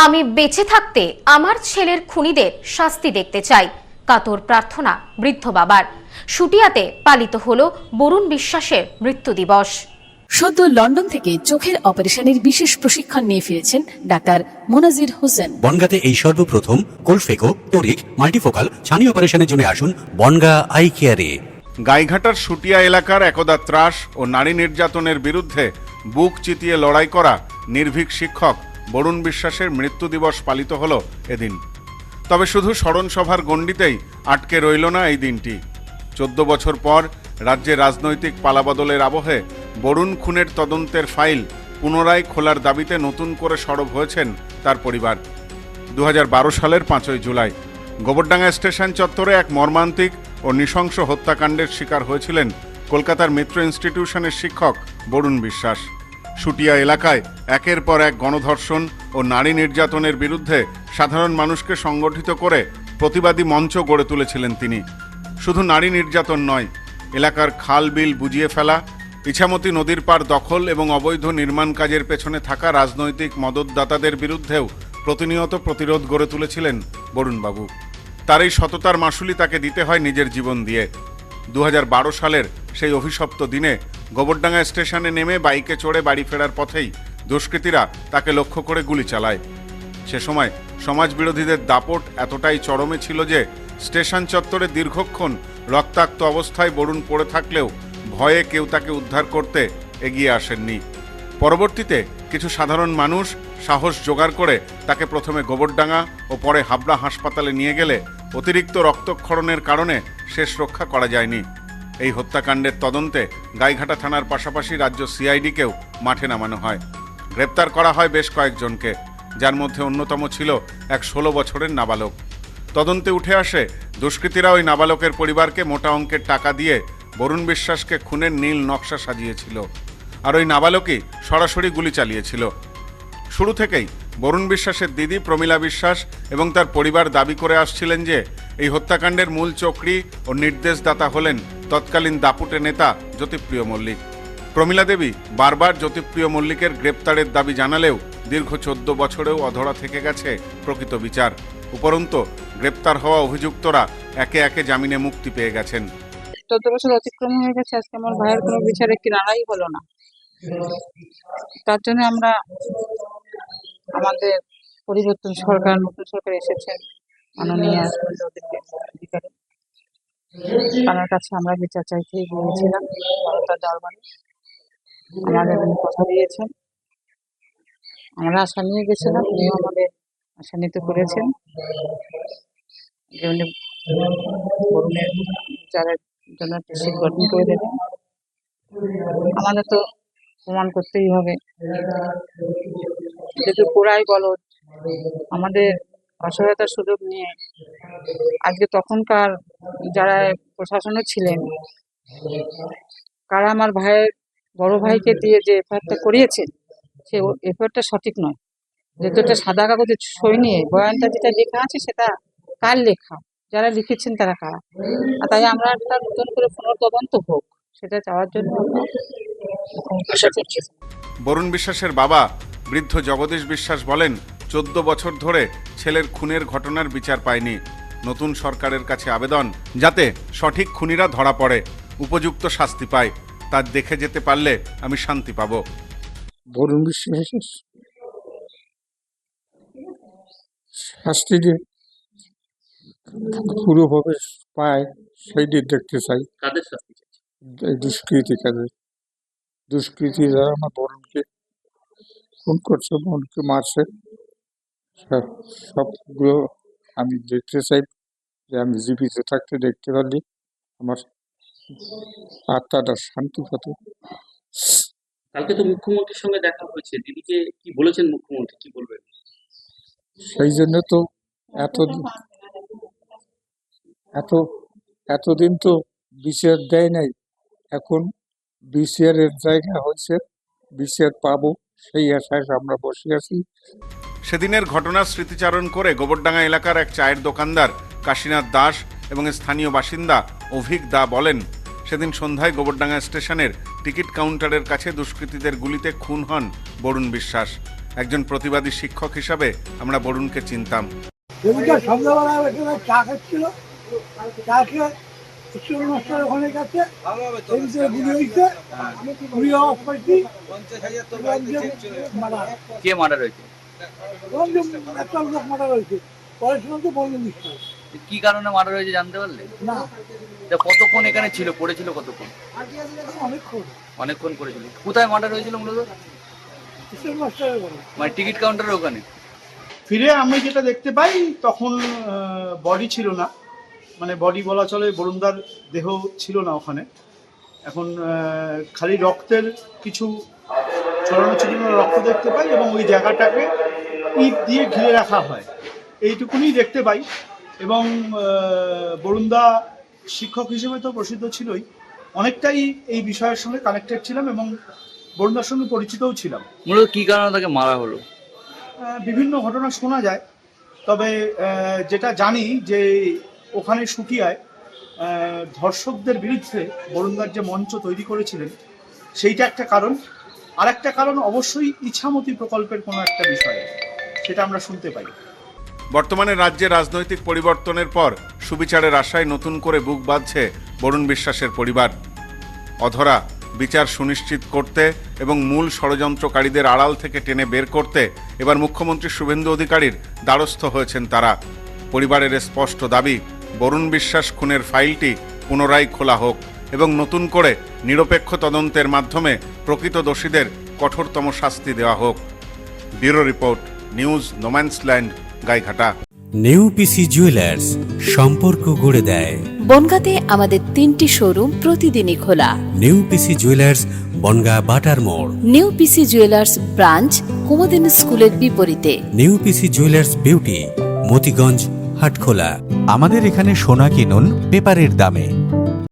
আমি বেঁচে থাকতে আমার ছেলের খুনিদের শাস্তি দেখতে চাই, কাতর প্রার্থনা বৃদ্ধ বাবার। শুটিয়াতে পালিত হলো বরুণ বিশ্বাসের মৃত্যু দিবস। সদ্য লন্ডন থেকে চোখের অপারেশনের বিশেষ প্রশিক্ষণ নিয়ে ফিরেছেন ডাক্তার মোনাজির হোসেন। বনগাঁতে এই সর্বপ্রথম কোলফেকো, টোরিক, মাল্টিফোকাল ছানি অপারেশনের জন্য আসুন বনগাঁ আই কেয়ারে। গাইঘাটার শুটিয়া এলাকার একদা ত্রাস ও নারী নির্যাতনের বিরুদ্ধে বুক চিতিয়ে লড়াই করা নির্ভীক শিক্ষক বরুণ বিশ্বাসের মৃত্যু দিবস পালিত হল এদিন। তবে শুধু স্মরণসভার গণ্ডিতেই আটকে রইল না এই দিনটি। 14 বছর পর রাজ্যে রাজনৈতিক পালাবদলের আবহে বরুণ খুনের তদন্তের ফাইল পুনরায় খোলার দাবিতে নতুন করে সরব হয়েছেন তার পরিবার। 2012 সালের 5ই জুলাই গোবরডাঙ্গা স্টেশন চত্বরে এক মর্মান্তিক ও নৃশংস হত্যাকাণ্ডের শিকার হয়েছিলেন কলকাতার মিত্র ইনস্টিটিউশনের শিক্ষক বরুণ বিশ্বাস। শুটিয়া এলাকায় একের পর এক গণধর্ষণ ও নারী নির্যাতনের বিরুদ্ধে সাধারণ মানুষকে সংগঠিত করে প্রতিবাদী মঞ্চ গড়ে তুলেছিলেন তিনি। শুধু নারী নির্যাতন নয়, এলাকার খাল বিল বুজিয়ে ফেলা, ইছামতি নদীর পাড় দখল এবং অবৈধ নির্মাণ কাজের পেছনে থাকা রাজনৈতিক মদতদাতাদের বিরুদ্ধেও প্রতিনিয়ত প্রতিরোধ গড়ে তুলেছিলেন বরুণবাবু। তার এই সততার মাশুলি তাকে দিতে হয় নিজের জীবন দিয়ে। 2012 সালের সেই অভিশপ্ত দিনে গোবরডাঙ্গা স্টেশনে নেমে বাইকে চড়ে বাড়ি ফেরার পথেই দুষ্কৃতীরা তাকে লক্ষ্য করে গুলি চালায়। সে সময় সমাজ বিরোধীদের দাপট এতটাই চরমে ছিল যে স্টেশন চত্বরে দীর্ঘক্ষণ রক্তাক্ত অবস্থায় বরুণ পড়ে থাকলেও ভয়ে কেউ তাকে উদ্ধার করতে এগিয়ে আসেননি। পরবর্তীতে কিছু সাধারণ মানুষ সাহস জোগাড় করে তাকে প্রথমে গোবরডাঙ্গা ও পরে হাবড়া হাসপাতালে নিয়ে গেলে অতিরিক্ত রক্তক্ষরণের কারণে শেষ রক্ষা করা যায়নি। এই হত্যাকাণ্ডের তদন্তে গাইঘাটা থানার পাশাপাশি রাজ্য সিআইডিকেও মাঠে নামানো হয়। গ্রেপ্তার করা হয় বেশ কয়েকজনকে, যার মধ্যে অন্যতম ছিল এক 16 বছরের নাবালক। তদন্তে উঠে আসে দুষ্কৃতীরা ওই নাবালকের পরিবারকে মোটা অঙ্কের টাকা দিয়ে বরুণ বিশ্বাসকে খুনের নীল নকশা সাজিয়েছিল, আর ওই নাবালকই সরাসরি গুলি চালিয়েছিল। শুরু থেকেই বরুণ বিশ্বাসের দিদি প্রমীলা বিশ্বাস এবং তার পরিবার দাবি করে আসছিলেন যে এই হত্যাকাণ্ডের মূল চক্রী ও নির্দেশদাতা হলেন তৎকালীন দাপুটে নেতা জ্যোতিপ্রিয় মল্লিক। প্রমীলা দেবী বারবার জ্যোতিপ্রিয় মল্লিকের গ্রেপ্তারের দাবি জানালেও দীর্ঘ 14 বছরেও অধরা থেকে গেছে প্রকৃত বিচার। উপরন্তু গ্রেপ্তার হওয়া অভিযুক্তরা একে একে জামিনে মুক্তি পেয়ে গেছেন। 14 বছর অতিক্রম হয়ে গেছে, আজকে আমার ভাইয়ের কোনো বিচারে কিনারাই হলো না। তার জন্য আমরা আমাদের পরিবর্তন সরকার, নতুন সরকার এসেছেন, মাননীয় অধিকারী, তার কাছে আমরা বিচার চাইতে গিয়েছিলাম। দরবারে আমাদের কথা দিয়েছেন, আমরা আশা নিয়ে গেছিলাম, উনিও আমাদের আশা নিতে করেছেন যে উনি বরুণের বিচারের জন্য একটা সিট গঠন করে দেবেন। আমাদের তো প্রমাণ করতেই হবে, যেহেতু পুরাই বলদ আমাদের অসহায়তার সুযোগ নিয়ে আজকে তখনকার যারা প্রশাসনে ছিলেন, কারা আমার ভাইয়ের বড় ভাইকে দিয়ে যে এফআইআরটা করিয়েছে, সে এফআইআরটা সঠিক নয়। যেহেতু একটা সাদা কাগজে সই নিয়ে বয়ানটা যেটা লেখা আছে সেটা কার লেখা, যারা লিখেছেন তারা কারা, আর তাই আমরা একটা নতুন করে পুনর্তদন্ত হোক সেটা চাওয়ার জন্য আশা করছি। বরুণ বিশ্বাসের বাবা বৃদ্ধ জগদীশ বিশ্বাস বলেন, 14 বছর ধরে ছেলের খুনের ঘটনার বিচার পায়নি। নতুন সরকারের কাছে আবেদন যাতে সঠিক খুনিরা ধরা পড়ে, উপযুক্ত শাস্তি পায়। তার দেখে যেতে পারলে আমি শান্তি পাব। বরুণ বিশ্বাসের শাস্তি যে পুরোভাবে পায় সেইটি দেখতে চাই। কাদের শাস্তি চাইছে? দুষ্কৃতি যারা আমার বরুণকে খুন করছে, বোনকে মারছে, সবগুলো আমি দেখতে চাই। যে আমি জীবিত থাকতে দেখতে পারলি আমার আত্মাটা শান্তি পেত। কালকে তো মুখ্যমন্ত্রীর সঙ্গে দেখা হয়েছে, দিদিকে কি বলেছেন মুখ্যমন্ত্রী, কি বলবেন? সেই জন্য তো এতদিন তো বিচার দেয় নাই, এখন বিচারের জায়গা হয়েছে, বিচার পাবো সেই আশায় আমরা বসে আছি। সেদিনের ঘটনার স্মৃতিচারণ করে গোবরডাঙ্গা এলাকার এক চায়ের দোকানদার কাশীনাথ দাস এবং স্থানীয় বাসিন্দা অভিক দা বলেন, সেদিন সন্ধ্যায় গোবরডাঙ্গা স্টেশনের টিকিট কাউন্টারের কাছে দুষ্কৃতীদের গুলিতে খুন হন বরুণ বিশ্বাস। একজন প্রতিবাদী শিক্ষক হিসাবে আমরা বরুণকে চিনতাম। সন্ধ্যাবেলা এখানে চা খাচ্ছিল, চা খেয়ে স্কুল মাস্টার ওখানে গেছে, গুলি হয়েছে, গুলি হওয়ার পরটি কে মার্ডার হয়েছে? একটা লোক মারা রয়েছে, পড়াশোনা তো বললেন কি কারণে মার্ডার হয়েছে জানতে পারলে? না, তা কতক্ষণ এখানে ছিল, পড়েছিল কতক্ষণ? অনেকক্ষণ অনেকক্ষণ পড়েছিল। কোথায় মার্ডার হয়েছিল মূলত? স্কুল মাস্টারের বলে মানে টিকিট কাউন্টারের ওখানে। ফিরে আমি যেটা দেখতে পাই, তখন বডি ছিল না, মানে বডি বলা চলে, বরুণদার দেহ ছিল না ওখানে। এখন খালি রক্তের কিছু ছড়ানো ছিটানো রক্ত দেখতে পাই এবং ওই জায়গাটাকে ইট দিয়ে ঘিরে রাখা হয়, এইটুকুনি দেখতে পাই। এবং বরুণদা শিক্ষক হিসেবে তো প্রসিদ্ধ ছিলই, অনেকটাই এই বিষয়ের সঙ্গে কানেক্টেড ছিলাম এবং বরুণদার সঙ্গে পরিচিতও ছিলাম। মূলত কি কারণে তাকে মারা হলো? বিভিন্ন ঘটনা শোনা যায়, তবে যেটা জানি যে ওখানে শুটিয়ায় ধর্ষকদের বিরুদ্ধে বরুণদার যে মঞ্চ তৈরি করেছিলেন সেইটা একটা কারণ। আর একটা কারণ অবশ্যই ইছামতি প্রকল্পের কোনো একটা বিষয়, সেটা আমরা শুনতে পাই। বর্তমানে রাজ্যে রাজনৈতিক পরিবর্তনের পর সুবিচারের আশায় নতুন করে বুক বাঁধছে বরুণ বিশ্বাসের পরিবার। অধরা বিচার সুনিশ্চিত করতে এবং মূল ষড়যন্ত্রকারীদের আড়াল থেকে টেনে বের করতে এবার মুখ্যমন্ত্রী শুভেন্দু অধিকারীর দ্বারস্থ হয়েছেন তারা। পরিবারের স্পষ্ট দাবি, বরুণ বিশ্বাস খুনের ফাইলটি পুনরায় খোলা হোক এবং নতুন করে নিরপেক্ষ তদন্তের মাধ্যমে প্রকৃত দোষীদের কঠোরতম শাস্তি দেওয়া হোক। Bureau report, news no man's land, Gaighata. New PC jewellers, সম্পর্ক গড়ে দেয়। বনগাঁতে আমাদের 3টি শোরুম প্রতিদিনই খোলা। নেউপিসি জুয়েলার্স, বনগা বাটার মোড়। নিউ পিসি জুয়েলার্স ব্রাঞ্চ কুমদিন স্কুলের বিপরীতে। New PC jewellers Beauty, Matiganj, Hatkhola. আমাদের এখানে সোনা কিনুন পেপারের দামে।